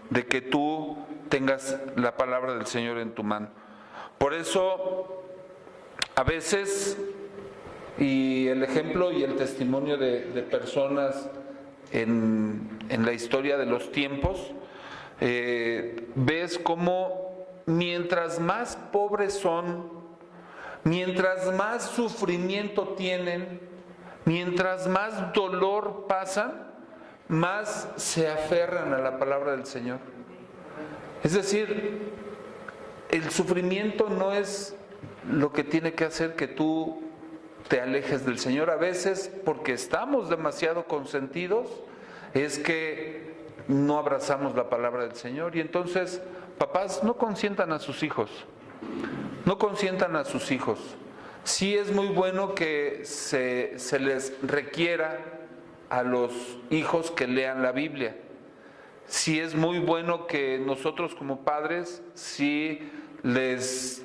de que tú tengas la palabra del Señor en tu mano. Por eso, a veces, y el ejemplo y el testimonio de personas en la historia de los tiempos, ves cómo mientras más pobres son, mientras más sufrimiento tienen, mientras más dolor pasan, más se aferran a la palabra del Señor. Es decir, el sufrimiento no es lo que tiene que hacer que tú te alejes del Señor. A veces, porque estamos demasiado consentidos, es que no abrazamos la palabra del Señor. Y entonces, papás, no consientan a sus hijos. No consientan a sus hijos. Sí es muy bueno que se les requiera a los hijos que lean la Biblia. Sí es muy bueno que nosotros como padres sí les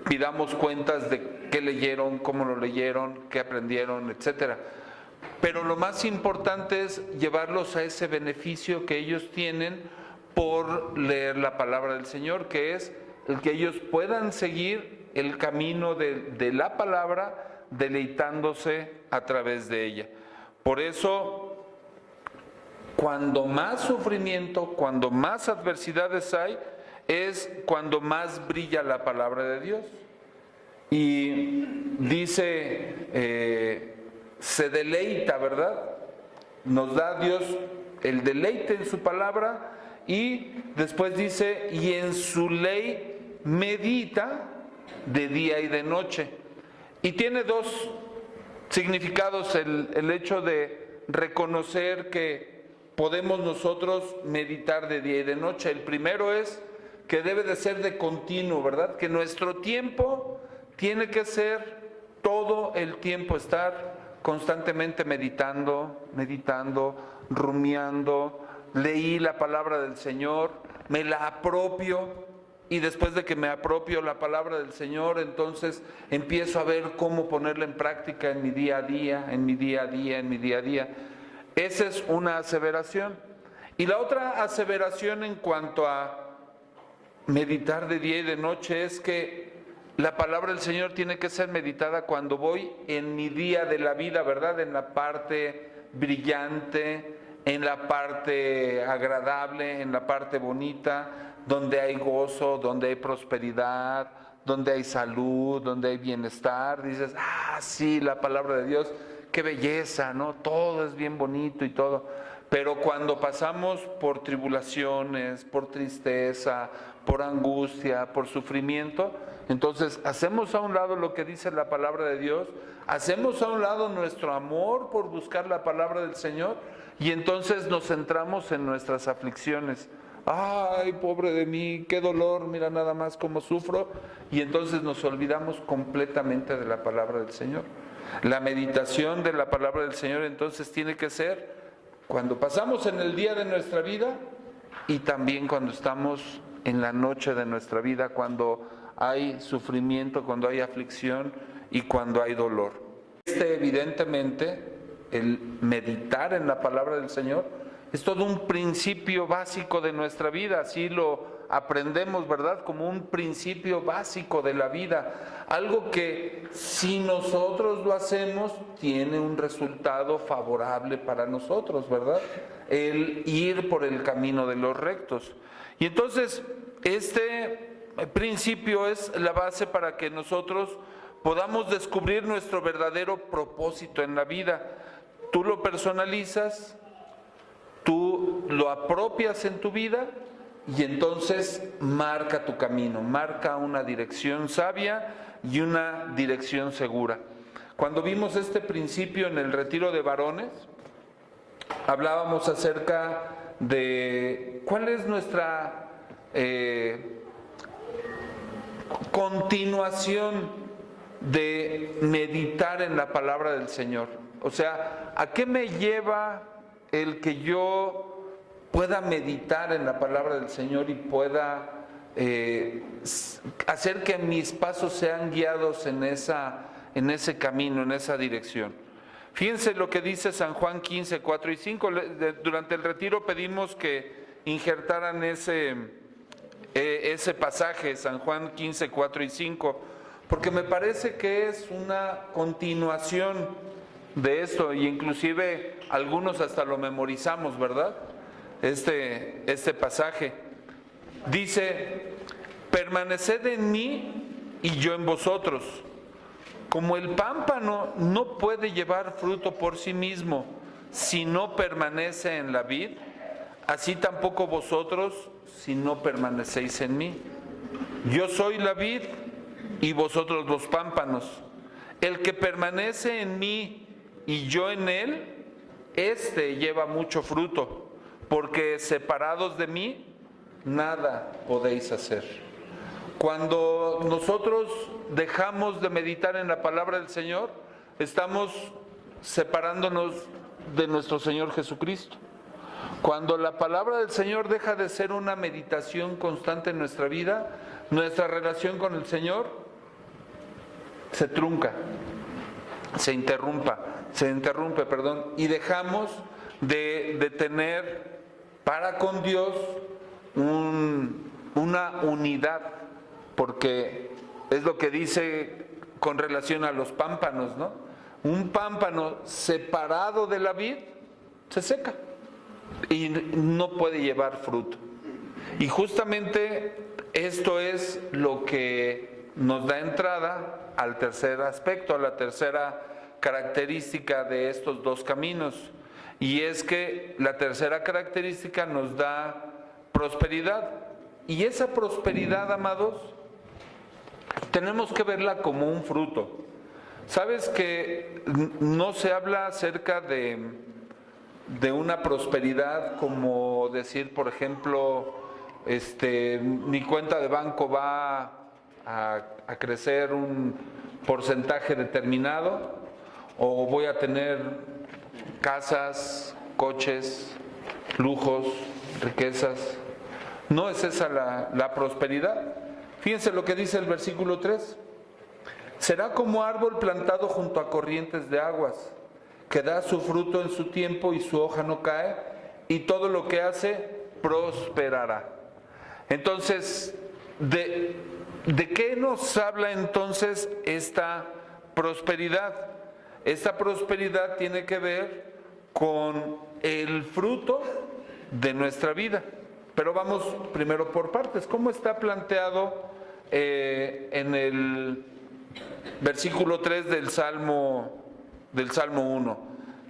pidamos cuentas de qué leyeron, cómo lo leyeron, qué aprendieron, etcétera. Pero lo más importante es llevarlos a ese beneficio que ellos tienen por leer la palabra del Señor, que es el que ellos puedan seguir el camino de la palabra, deleitándose a través de ella. Por eso, cuando más sufrimiento, cuando más adversidades hay, es cuando más brilla la palabra de Dios. Y dice se deleita, ¿verdad? Nos da Dios el deleite en su palabra y después dice, y en su ley medita de día y de noche. Y tiene dos significados el hecho de reconocer que podemos nosotros meditar de día y de noche. El primero es que debe de ser de continuo, ¿verdad? Que nuestro tiempo tiene que ser todo el tiempo, estar constantemente meditando, rumiando. Leí la palabra del Señor, me la apropio y después de que me apropio la palabra del Señor, entonces empiezo a ver cómo ponerla en práctica en mi día a día, en mi día a día, en mi día a día. Esa es una aseveración. Y la otra aseveración en cuanto a meditar de día y de noche es que la palabra del Señor tiene que ser meditada cuando voy en mi día de la vida, ¿verdad? En la parte brillante, en la parte agradable, en la parte bonita, donde hay gozo, donde hay prosperidad, donde hay salud, donde hay bienestar. Dices, sí, la palabra de Dios, qué belleza, ¿no? Todo es bien bonito y todo. Pero cuando pasamos por tribulaciones, por tristeza, por angustia, por sufrimiento, entonces hacemos a un lado lo que dice la palabra de Dios, hacemos a un lado nuestro amor por buscar la palabra del Señor y entonces nos centramos en nuestras aflicciones. Ay, pobre de mí, qué dolor, mira nada más cómo sufro. Y entonces nos olvidamos completamente de la palabra del Señor. La meditación de la palabra del Señor entonces tiene que ser cuando pasamos en el día de nuestra vida y también cuando estamos en la noche de nuestra vida, cuando hay sufrimiento, cuando hay aflicción y cuando hay dolor. Evidentemente, el meditar en la palabra del Señor es todo un principio básico de nuestra vida, así lo aprendemos, ¿verdad? Como un principio básico de la vida, algo que si nosotros lo hacemos tiene un resultado favorable para nosotros, ¿verdad? El ir por el camino de los rectos. Y entonces, este principio es la base para que nosotros podamos descubrir nuestro verdadero propósito en la vida. Tú lo personalizas, tú lo apropias en tu vida y entonces marca tu camino, marca una dirección sabia y una dirección segura. Cuando vimos este principio en el retiro de varones, hablábamos acerca de cuál es nuestra continuación de meditar en la palabra del Señor. O sea, ¿a qué me lleva el que yo pueda meditar en la palabra del Señor y pueda hacer que mis pasos sean guiados en ese camino, en esa dirección? Fíjense lo que dice San Juan 15, 4 y 5. Durante el retiro pedimos que injertaran ese pasaje, San Juan 15, 4 y 5, porque me parece que es una continuación de esto, y inclusive algunos hasta lo memorizamos, ¿verdad? Este pasaje dice: permaneced en mí y yo en vosotros. Como el pámpano no puede llevar fruto por sí mismo si no permanece en la vid, así tampoco vosotros si no permanecéis en mí. Yo soy la vid y vosotros los pámpanos. El que permanece en mí y yo en él, éste lleva mucho fruto, porque separados de mí, nada podéis hacer. Cuando nosotros dejamos de meditar en la palabra del Señor, estamos separándonos de nuestro Señor Jesucristo. Cuando la palabra del Señor deja de ser una meditación constante en nuestra vida, nuestra relación con el Señor se trunca, se interrumpe, y dejamos de tener para con Dios una unidad, porque es lo que dice con relación a los pámpanos, ¿no? Un pámpano separado de la vid se seca y no puede llevar fruto. Y justamente esto es lo que nos da entrada al tercer aspecto, a la tercera característica de estos dos caminos, y es que la tercera característica nos da prosperidad. Y esa prosperidad, amados, tenemos que verla como un fruto. ¿Sabes que no se habla acerca de una prosperidad como decir, por ejemplo, mi cuenta de banco va a crecer un porcentaje determinado, o voy a tener casas, coches, lujos, riquezas? No es esa la prosperidad. Fíjense lo que dice el versículo 3. Será como árbol plantado junto a corrientes de aguas, que da su fruto en su tiempo y su hoja no cae, y todo lo que hace prosperará. Entonces, ¿de qué nos habla entonces esta prosperidad? Esta prosperidad tiene que ver con el fruto de nuestra vida. Pero vamos primero por partes. ¿Cómo está planteado en el versículo 3 del Salmo 1?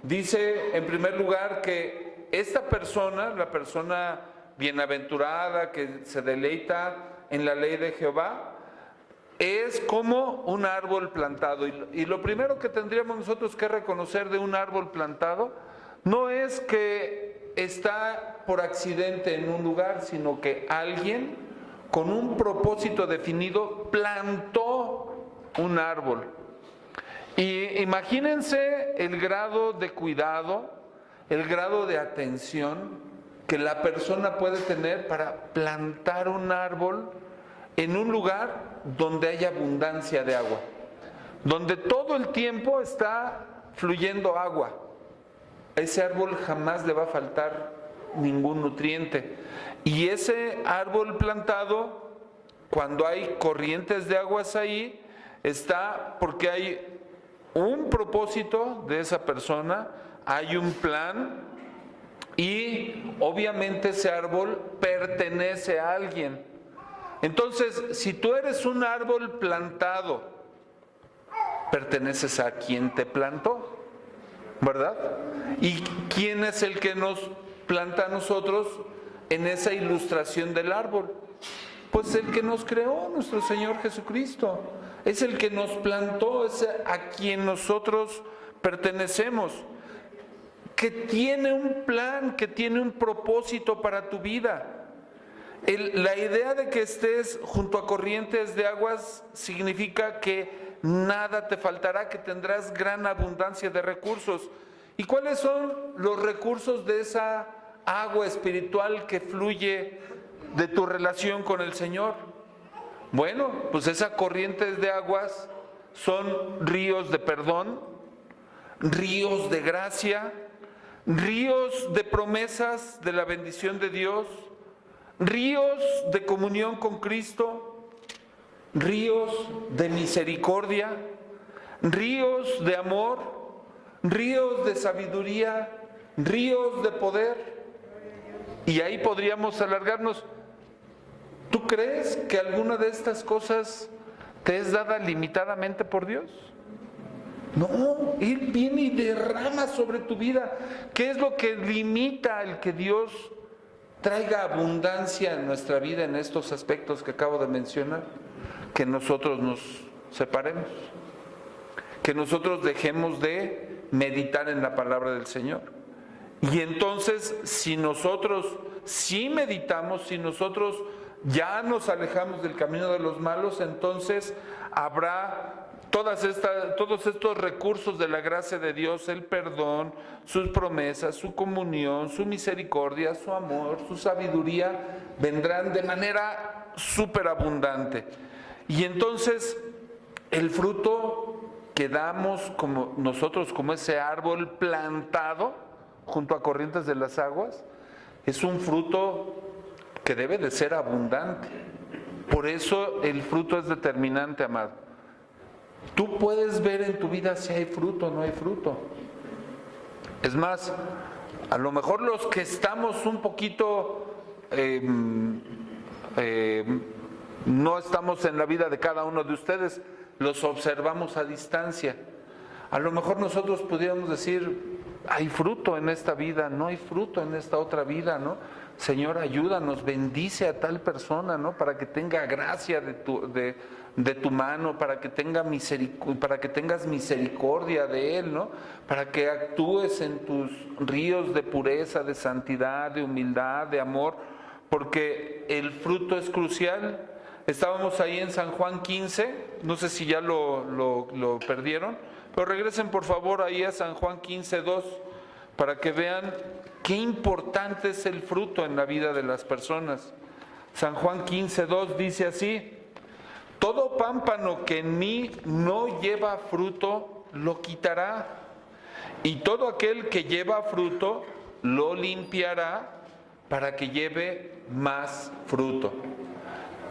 Dice en primer lugar que esta persona, la persona bienaventurada que se deleita en la ley de Jehová, es como un árbol plantado. Y lo primero que tendríamos nosotros que reconocer de un árbol plantado no es que está por accidente en un lugar, sino que alguien con un propósito definido plantó un árbol. Y imagínense el grado de cuidado, el grado de atención que la persona puede tener para plantar un árbol en un lugar donde haya abundancia de agua, donde todo el tiempo está fluyendo agua. A ese árbol jamás le va a faltar ningún nutriente. Y ese árbol plantado, cuando hay corrientes de aguas ahí, está porque hay un propósito de esa persona, hay un plan, y obviamente ese árbol pertenece a alguien. Entonces, si tú eres un árbol plantado, perteneces a quien te plantó, ¿verdad? ¿Y quién es el que nos planta a nosotros en esa ilustración del árbol? Pues el que nos creó, nuestro Señor Jesucristo. Es el que nos plantó, es a quien nosotros pertenecemos, que tiene un plan, que tiene un propósito para tu vida. La idea de que estés junto a corrientes de aguas significa que nada te faltará, que tendrás gran abundancia de recursos. ¿Y cuáles son los recursos de esa agua espiritual que fluye de tu relación con el Señor? Bueno, pues esas corrientes de aguas son ríos de perdón, ríos de gracia, ríos de promesas de la bendición de Dios, ríos de comunión con Cristo, ríos de misericordia, ríos de amor, ríos de sabiduría, ríos de poder. Y ahí podríamos alargarnos. ¿Tú crees que alguna de estas cosas te es dada limitadamente por Dios? No, Él viene y derrama sobre tu vida. ¿Qué es lo que limita el que Dios traiga abundancia en nuestra vida en estos aspectos que acabo de mencionar? Que nosotros nos separemos, que nosotros dejemos de meditar en la palabra del Señor. Y entonces, si nosotros sí meditamos, si nosotros ya nos alejamos del camino de los malos, entonces habrá todos estos recursos de la gracia de Dios, el perdón, sus promesas, su comunión, su misericordia, su amor, su sabiduría, vendrán de manera superabundante. Y entonces el fruto que damos como nosotros, como ese árbol plantado junto a corrientes de las aguas, es un fruto que debe de ser abundante. Por eso el fruto es determinante, amado. Tú puedes ver en tu vida si hay fruto o no hay fruto. Es más, a lo mejor los que estamos un poquito, no estamos en la vida de cada uno de ustedes, los observamos a distancia. A lo mejor nosotros pudiéramos decir, hay fruto en esta vida, no hay fruto en esta otra vida, ¿no? Señor, ayúdanos, bendice a tal persona, ¿no? Para que tenga gracia de tu mano, para que tengas misericordia de él, ¿no? Para que actúes en tus ríos de pureza, de santidad, de humildad, de amor, porque el fruto es crucial. Estábamos ahí en San Juan 15, no sé si ya lo perdieron, pero regresen por favor ahí a San Juan 15:2 para que vean qué importante es el fruto en la vida de las personas. San Juan 15:2 dice así: todo pámpano que en mí no lleva fruto, lo quitará, y todo aquel que lleva fruto, lo limpiará para que lleve más fruto.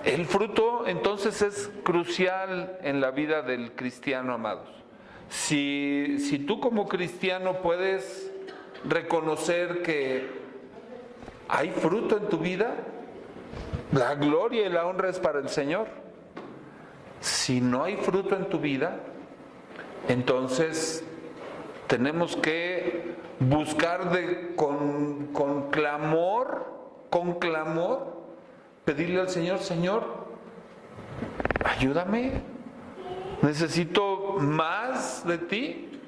El fruto entonces es crucial en la vida del cristiano, amados. Si tú como cristiano puedes reconocer que hay fruto en tu vida, la gloria y la honra es para el Señor. Si no hay fruto en tu vida, entonces tenemos que buscar con clamor, pedirle al Señor, Señor, ayúdame, necesito más de ti,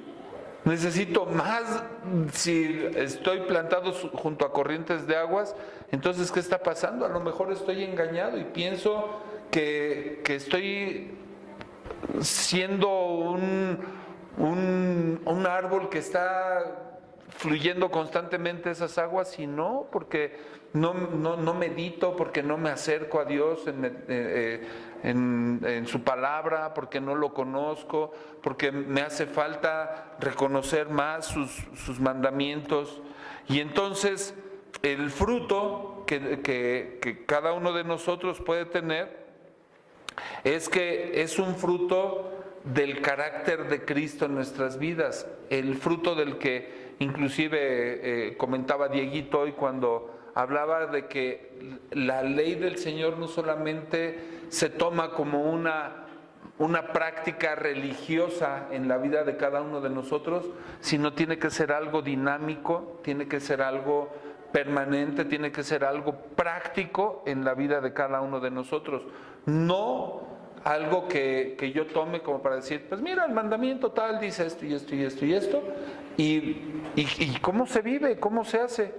necesito más. Si estoy plantado junto a corrientes de aguas, entonces ¿qué está pasando? A lo mejor estoy engañado y pienso que estoy siendo un árbol que está fluyendo constantemente esas aguas, y no, porque no medito, porque no me acerco a Dios en su palabra, porque no lo conozco, porque me hace falta reconocer más sus mandamientos. Y entonces el fruto que cada uno de nosotros puede tener es que es un fruto del carácter de Cristo en nuestras vidas, el fruto del que inclusive comentaba Dieguito hoy cuando hablaba de que la ley del Señor no solamente se toma como una práctica religiosa en la vida de cada uno de nosotros, sino tiene que ser algo dinámico, tiene que ser algo permanente, tiene que ser algo práctico en la vida de cada uno de nosotros. No algo que yo tome como para decir, pues mira, el mandamiento tal dice esto y esto y esto y esto, y cómo se vive, cómo se hace,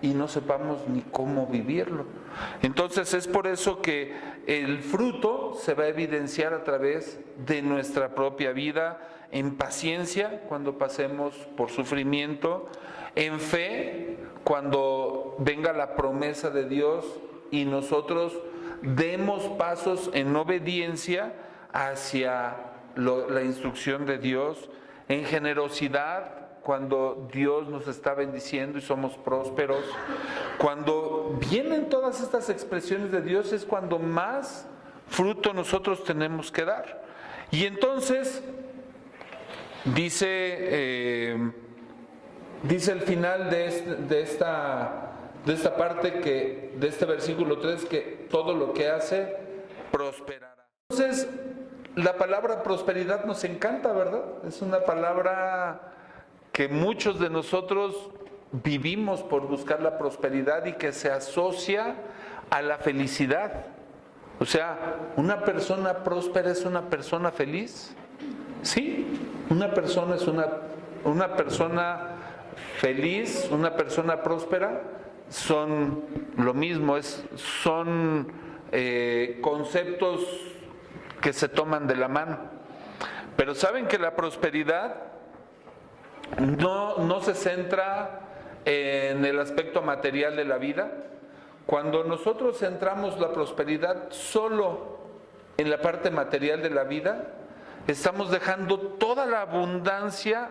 y no sepamos ni cómo vivirlo. Entonces es por eso que el fruto se va a evidenciar a través de nuestra propia vida, en paciencia cuando pasemos por sufrimiento, en fe cuando venga la promesa de Dios y nosotros demos pasos en obediencia hacia la instrucción de Dios, en generosidad cuando Dios nos está bendiciendo y somos prósperos. Cuando vienen todas estas expresiones de Dios es cuando más fruto nosotros tenemos que dar. Y entonces dice el final de esta parte, de este versículo 3, que todo lo que hace prosperará. Entonces, la palabra prosperidad nos encanta, ¿verdad? Es una palabra que muchos de nosotros vivimos por buscar la prosperidad y que se asocia a la felicidad. O sea, ¿una persona próspera es una persona feliz? Sí, una persona es una persona feliz, una persona próspera, son lo mismo, son conceptos que se toman de la mano. Pero saben que la prosperidad no se centra en el aspecto material de la vida. Cuando nosotros centramos la prosperidad solo en la parte material de la vida, estamos dejando toda la abundancia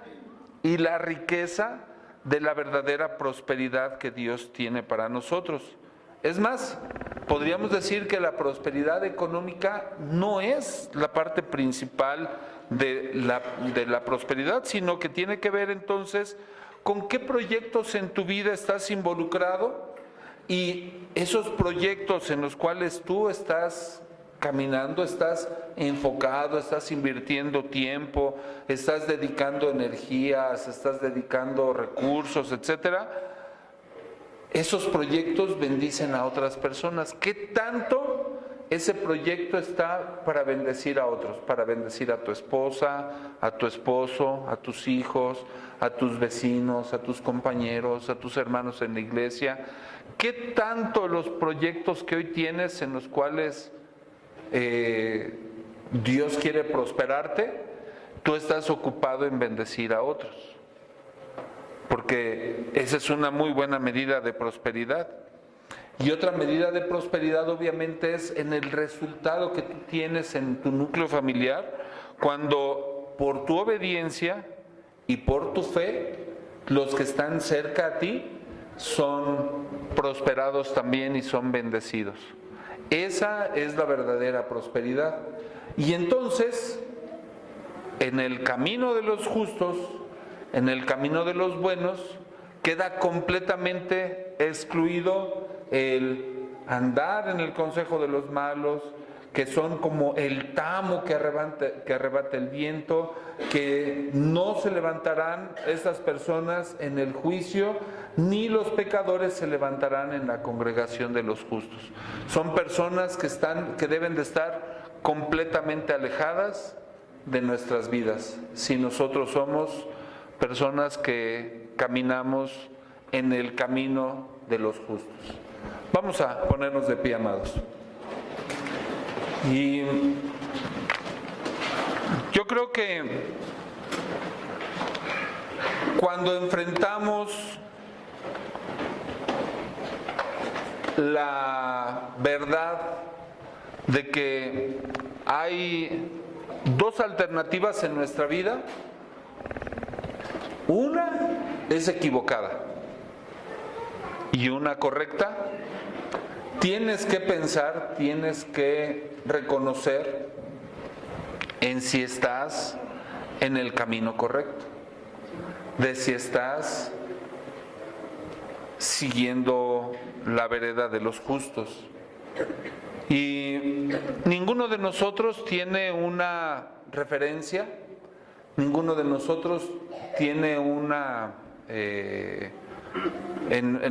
y la riqueza de la verdadera prosperidad que Dios tiene para nosotros. Es más, podríamos decir que la prosperidad económica no es la parte principal de la prosperidad, sino que tiene que ver entonces con qué proyectos en tu vida estás involucrado, y esos proyectos en los cuales tú estás caminando, estás enfocado, estás invirtiendo tiempo, estás dedicando energías, estás dedicando recursos, etcétera. Esos proyectos bendicen a otras personas. ¿Qué tanto ese proyecto está para bendecir a otros? Para bendecir a tu esposa, a tu esposo, a tus hijos, a tus vecinos, a tus compañeros, a tus hermanos en la iglesia. ¿Qué tanto los proyectos que hoy tienes en los cuales Dios quiere prosperarte, tú estás ocupado en bendecir a otros? Porque esa es una muy buena medida de prosperidad. Y otra medida de prosperidad obviamente es en el resultado que tú tienes en tu núcleo familiar, cuando por tu obediencia y por tu fe, los que están cerca a ti son prosperados también y son bendecidos. Esa es la verdadera prosperidad. Y entonces, en el camino de los justos, en el camino de los buenos, queda completamente excluido el andar en el consejo de los malos, que son como el tamo que arrebata el viento, que no se levantarán estas personas en el juicio, ni los pecadores se levantarán en la congregación de los justos. Son personas que deben de estar completamente alejadas de nuestras vidas, si nosotros somos personas que caminamos en el camino de los justos. Vamos a ponernos de pie, amados. Y yo creo que cuando enfrentamos la verdad de que hay dos alternativas en nuestra vida, una es equivocada y una correcta, tienes que pensar, tienes que reconocer en si estás en el camino correcto, de si estás siguiendo la vereda de los justos. Y ninguno de nosotros tiene una referencia, ninguno de nosotros tiene una, en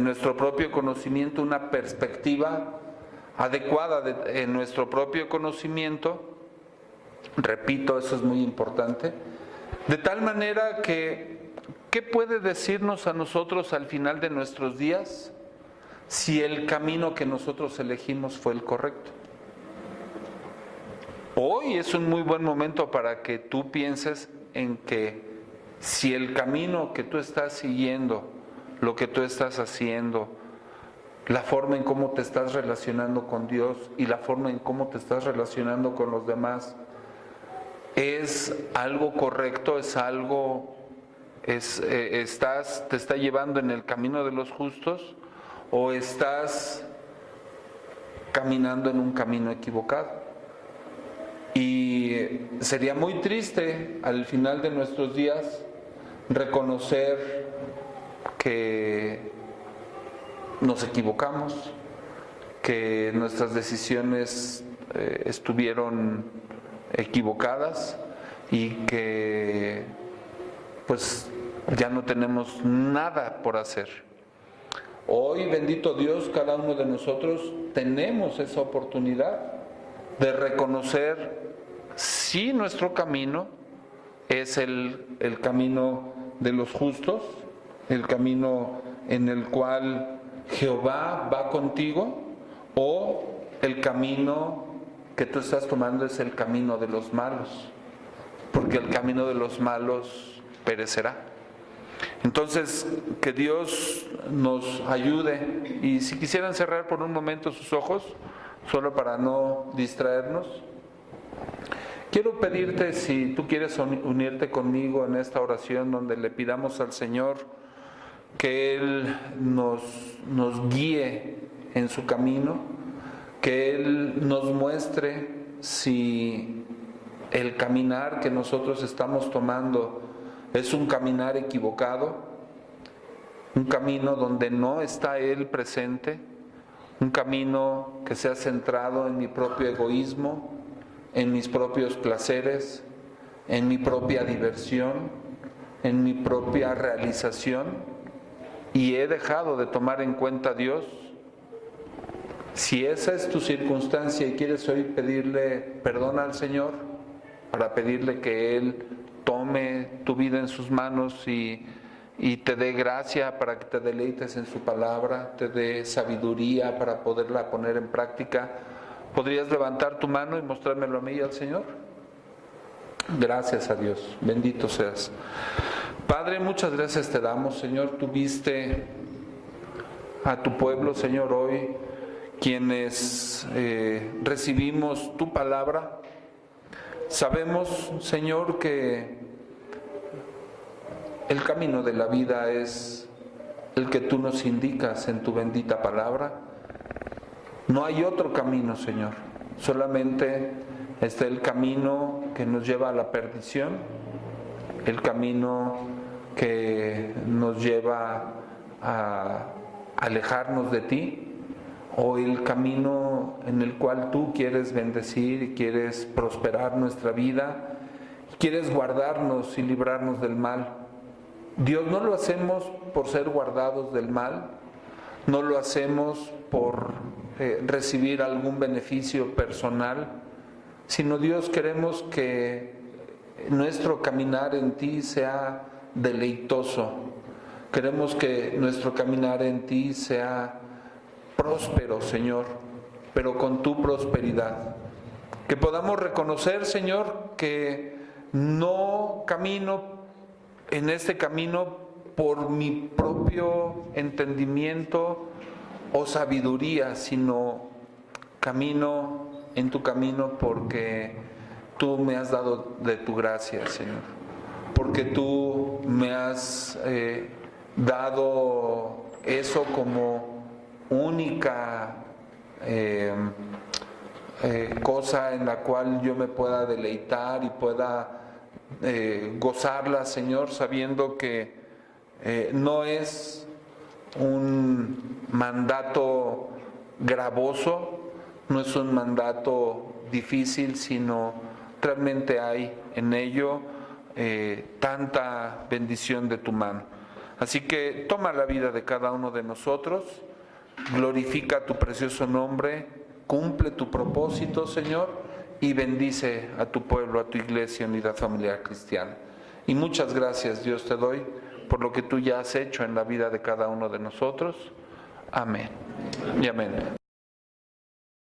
nuestro propio conocimiento, una perspectiva adecuada en nuestro propio conocimiento. Repito, eso es muy importante. De tal manera que, ¿qué puede decirnos a nosotros al final de nuestros días si el camino que nosotros elegimos fue el correcto? Hoy es un muy buen momento para que tú pienses en que si el camino que tú estás siguiendo, lo que tú estás haciendo, la forma en cómo te estás relacionando con Dios y la forma en cómo te estás relacionando con los demás, es algo correcto, es algo, te está llevando en el camino de los justos, o estás caminando en un camino equivocado. Y sería muy triste al final de nuestros días reconocer que nos equivocamos, que nuestras decisiones estuvieron equivocadas y que pues ya no tenemos nada por hacer. Hoy, bendito Dios, cada uno de nosotros tenemos esa oportunidad de reconocer si nuestro camino es el camino de los justos, el camino en el cual Jehová va contigo, o el camino que tú estás tomando es el camino de los malos, porque el camino de los malos perecerá. Entonces, que Dios nos ayude. Y si quisieran cerrar por un momento sus ojos, solo para no distraernos, quiero pedirte si tú quieres unirte conmigo en esta oración donde le pidamos al Señor que Él nos guíe en su camino, que Él nos muestre si el caminar que nosotros estamos tomando es un caminar equivocado, un camino donde no está Él presente, un camino que sea centrado en mi propio egoísmo, en mis propios placeres, en mi propia diversión, en mi propia realización, y he dejado de tomar en cuenta a Dios. Si esa es tu circunstancia y quieres hoy pedirle perdón al Señor, para pedirle que Él tome tu vida en sus manos y te dé gracia para que te deleites en su palabra, te dé sabiduría para poderla poner en práctica, ¿podrías levantar tu mano y mostrármelo a mí y al Señor? Gracias a Dios, bendito seas. Padre, muchas gracias te damos, Señor. Tú viste a tu pueblo, Señor, hoy, quienes recibimos tu palabra. Sabemos, Señor, que el camino de la vida es el que tú nos indicas en tu bendita palabra. No hay otro camino, Señor. Solamente está el camino que nos lleva a la perdición, el camino que nos lleva a alejarnos de ti, o el camino en el cual tú quieres bendecir y quieres prosperar nuestra vida, quieres guardarnos y librarnos del mal. Dios, no lo hacemos por ser guardados del mal, no lo hacemos por recibir algún beneficio personal, sino Dios, queremos que nuestro caminar en ti sea deleitoso. Queremos que nuestro caminar en ti sea próspero, Señor, pero con tu prosperidad. Que podamos reconocer, Señor, que no camino en este camino por mi propio entendimiento o sabiduría, sino camino en tu camino porque tú me has dado de tu gracia, Señor, porque tú me has dado eso como única cosa en la cual yo me pueda deleitar y pueda gozarla, Señor, sabiendo que no es un mandato gravoso, no es un mandato difícil, sino realmente hay en ello tanta bendición de tu mano. Así que toma la vida de cada uno de nosotros, glorifica tu precioso nombre, cumple tu propósito, Señor, y bendice a tu pueblo, a tu iglesia, Unidad Familiar Cristiana. Y muchas gracias, Dios, te doy por lo que tú ya has hecho en la vida de cada uno de nosotros. Amén y amén.